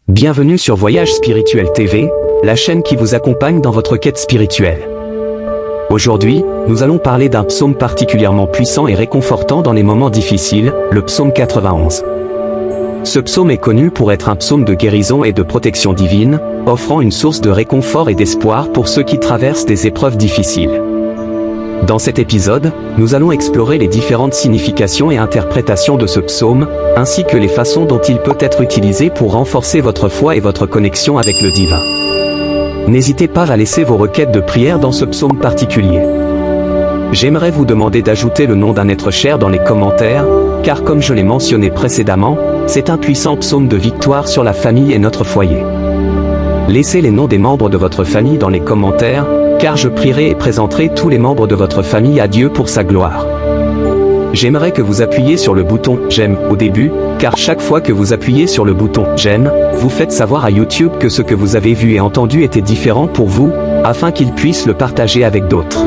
Bienvenue sur Voyage Spirituel TV, la chaîne qui vous accompagne dans votre quête spirituelle. Aujourd'hui, nous allons parler d'un psaume particulièrement puissant et réconfortant dans les moments difficiles, le psaume 91. Ce psaume est connu pour être un psaume de guérison et de protection divine, offrant une source de réconfort et d'espoir pour ceux qui traversent des épreuves difficiles. Dans cet épisode, nous allons explorer les différentes significations et interprétations de ce psaume, ainsi que les façons dont il peut être utilisé pour renforcer votre foi et votre connexion avec le divin. N'hésitez pas à laisser vos requêtes de prière dans ce psaume particulier. J'aimerais vous demander d'ajouter le nom d'un être cher dans les commentaires, car comme je l'ai mentionné précédemment, c'est un puissant psaume de victoire sur la famille et notre foyer. Laissez les noms des membres de votre famille dans les commentaires, car je prierai et présenterai tous les membres de votre famille à Dieu pour sa gloire. J'aimerais que vous appuyiez sur le bouton « J'aime » au début, car chaque fois que vous appuyez sur le bouton « J'aime », vous faites savoir à YouTube que ce que vous avez vu et entendu était différent pour vous, afin qu'il puisse le partager avec d'autres.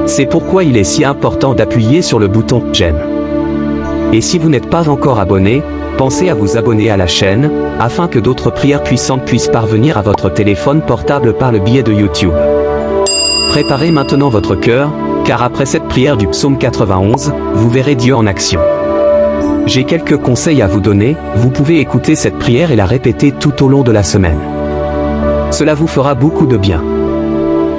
C'est pourquoi il est si important d'appuyer sur le bouton « J'aime ». Et si vous n'êtes pas encore abonné, pensez à vous abonner à la chaîne, afin que d'autres prières puissantes puissent parvenir à votre téléphone portable par le biais de YouTube. Préparez maintenant votre cœur, car après cette prière du psaume 91, vous verrez Dieu en action. J'ai quelques conseils à vous donner, vous pouvez écouter cette prière et la répéter tout au long de la semaine. Cela vous fera beaucoup de bien.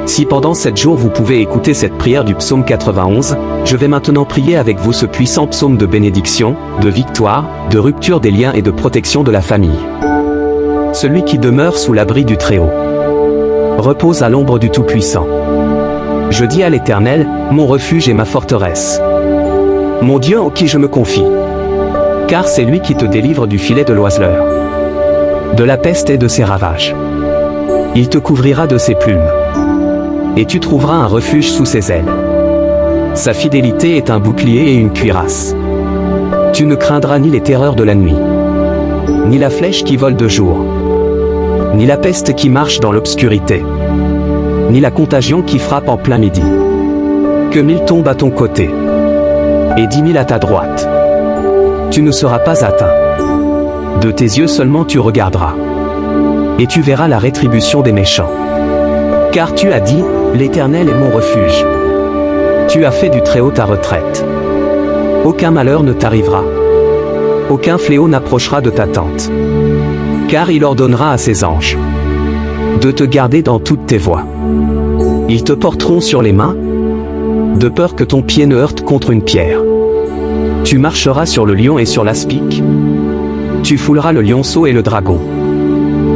Si pendant 7 jours vous pouvez écouter cette prière du psaume 91, je vais maintenant prier avec vous ce puissant psaume de bénédiction, de victoire, de rupture des liens et de protection de la famille. Celui qui demeure sous l'abri du Très-Haut repose à l'ombre du Tout-Puissant. Je dis à l'Éternel, mon refuge et ma forteresse, mon Dieu en qui je me confie. Car c'est lui qui te délivre du filet de l'oiseleur, de la peste et de ses ravages. Il te couvrira de ses plumes, et tu trouveras un refuge sous ses ailes. Sa fidélité est un bouclier et une cuirasse. Tu ne craindras ni les terreurs de la nuit, ni la flèche qui vole de jour, ni la peste qui marche dans l'obscurité, ni la contagion qui frappe en plein midi. Que 1000 tombent à ton côté, et 10 000 à ta droite, tu ne seras pas atteint. De tes yeux seulement tu regarderas, et tu verras la rétribution des méchants. Car tu as dit, l'Éternel est mon refuge. Tu as fait du Très-Haut ta retraite. Aucun malheur ne t'arrivera. Aucun fléau n'approchera de ta tente. Car il ordonnera à ses anges de te garder dans toutes tes voies. Ils te porteront sur les mains, de peur que ton pied ne heurte contre une pierre. Tu marcheras sur le lion et sur l'aspic. Tu fouleras le lionceau et le dragon.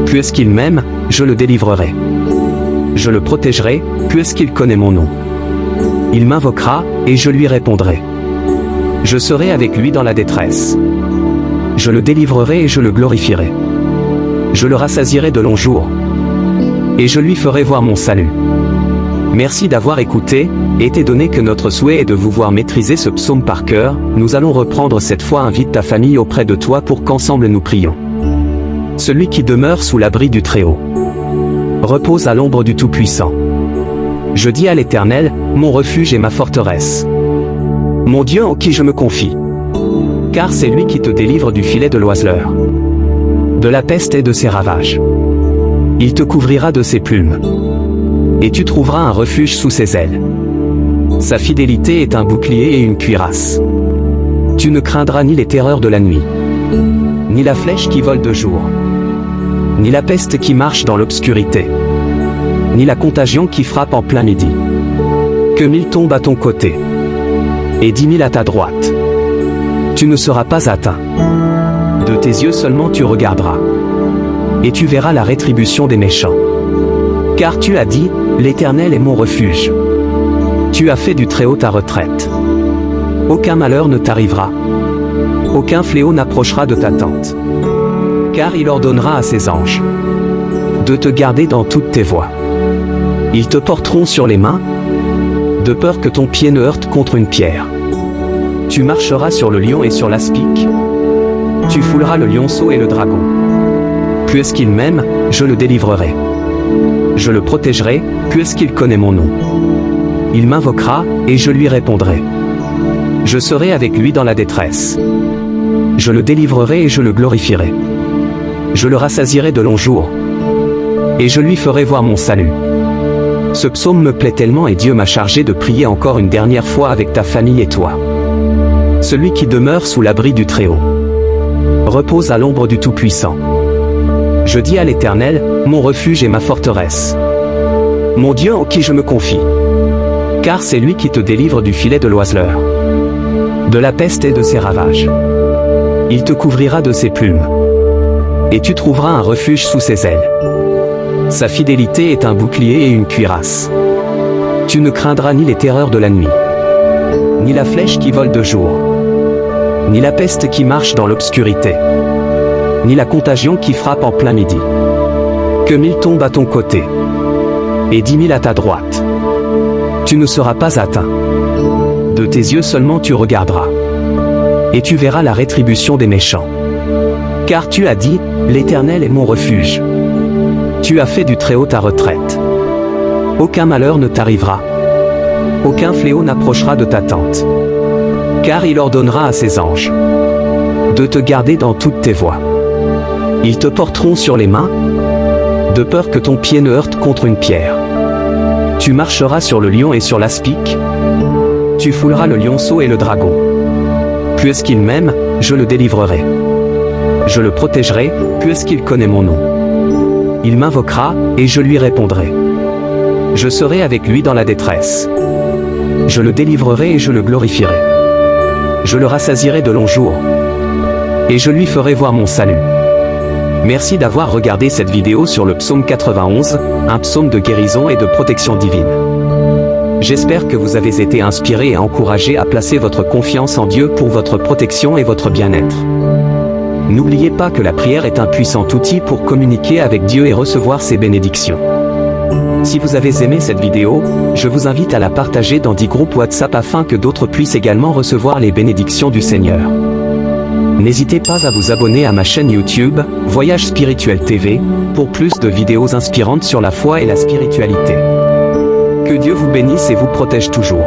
Puisqu'il m'aime, je le délivrerai. Je le protégerai, puisqu'il connaît mon nom. Il m'invoquera, et je lui répondrai. Je serai avec lui dans la détresse. Je le délivrerai et je le glorifierai. Je le rassasierai de longs jours, et je lui ferai voir mon salut. Merci d'avoir écouté, étant donné que notre souhait est de vous voir maîtriser ce psaume par cœur, nous allons reprendre cette fois. Invite ta famille auprès de toi pour qu'ensemble nous prions. Celui qui demeure sous l'abri du Très-Haut repose à l'ombre du Tout-Puissant. Je dis à l'Éternel, mon refuge et ma forteresse, mon Dieu en qui je me confie. Car c'est lui qui te délivre du filet de l'oiseleur, de la peste et de ses ravages. Il te couvrira de ses plumes, et tu trouveras un refuge sous ses ailes. Sa fidélité est un bouclier et une cuirasse. Tu ne craindras ni les terreurs de la nuit, ni la flèche qui vole de jour, ni la peste qui marche dans l'obscurité, ni la contagion qui frappe en plein midi. Que 1000 tombent à ton côté, et 10 000 à ta droite, tu ne seras pas atteint. De tes yeux seulement tu regarderas, et tu verras la rétribution des méchants. Car tu as dit, l'Éternel est mon refuge. Tu as fait du Très-Haut ta retraite. Aucun malheur ne t'arrivera. Aucun fléau n'approchera de ta tente. Car il ordonnera à ses anges de te garder dans toutes tes voies. Ils te porteront sur les mains, de peur que ton pied ne heurte contre une pierre. Tu marcheras sur le lion et sur l'aspic. Tu fouleras le lionceau et le dragon. Puisqu'il m'aime, je le délivrerai. Je le protégerai, puisqu'il connaît mon nom. Il m'invoquera, et je lui répondrai. Je serai avec lui dans la détresse. Je le délivrerai et je le glorifierai. je le rassasierai de longs jours. Et je lui ferai voir mon salut. Ce psaume me plaît tellement et Dieu m'a chargé de prier encore une dernière fois avec ta famille et toi. Celui qui demeure sous l'abri du Très-Haut repose à l'ombre du Tout-Puissant. Je dis à l'Éternel, mon refuge et ma forteresse, mon Dieu en qui je me confie. Car c'est lui qui te délivre du filet de l'oiseleur, de la peste et de ses ravages. Il te couvrira de ses plumes, et tu trouveras un refuge sous ses ailes. Sa fidélité est un bouclier et une cuirasse. Tu ne craindras ni les terreurs de la nuit, ni la flèche qui vole de jour, ni la peste qui marche dans l'obscurité, ni la contagion qui frappe en plein midi. Que 1000 tombent à ton côté, et 10 000 à ta droite, tu ne seras pas atteint. De tes yeux seulement tu regarderas, et tu verras la rétribution des méchants. Car tu as dit, l'Éternel est mon refuge. Tu as fait du Très-Haut ta retraite. Aucun malheur ne t'arrivera. Aucun fléau n'approchera de ta tente. Car il ordonnera à ses anges de te garder dans toutes tes voies. Ils te porteront sur les mains, de peur que ton pied ne heurte contre une pierre. Tu marcheras sur le lion et sur l'aspic. Tu fouleras le lionceau et le dragon. Puisqu'il m'aime, je le délivrerai. Je le protégerai, puisqu'il connaît mon nom. Il m'invoquera, et je lui répondrai. Je serai avec lui dans la détresse. Je le délivrerai et je le glorifierai. Je le rassasierai de longs jours, et je lui ferai voir mon salut. Merci d'avoir regardé cette vidéo sur le psaume 91, un psaume de guérison et de protection divine. J'espère que vous avez été inspirés et encouragés à placer votre confiance en Dieu pour votre protection et votre bien-être. N'oubliez pas que la prière est un puissant outil pour communiquer avec Dieu et recevoir ses bénédictions. Si vous avez aimé cette vidéo, je vous invite à la partager dans 10 groupes WhatsApp afin que d'autres puissent également recevoir les bénédictions du Seigneur. N'hésitez pas à vous abonner à ma chaîne YouTube, Voyage Spirituel TV, pour plus de vidéos inspirantes sur la foi et la spiritualité. Que Dieu vous bénisse et vous protège toujours.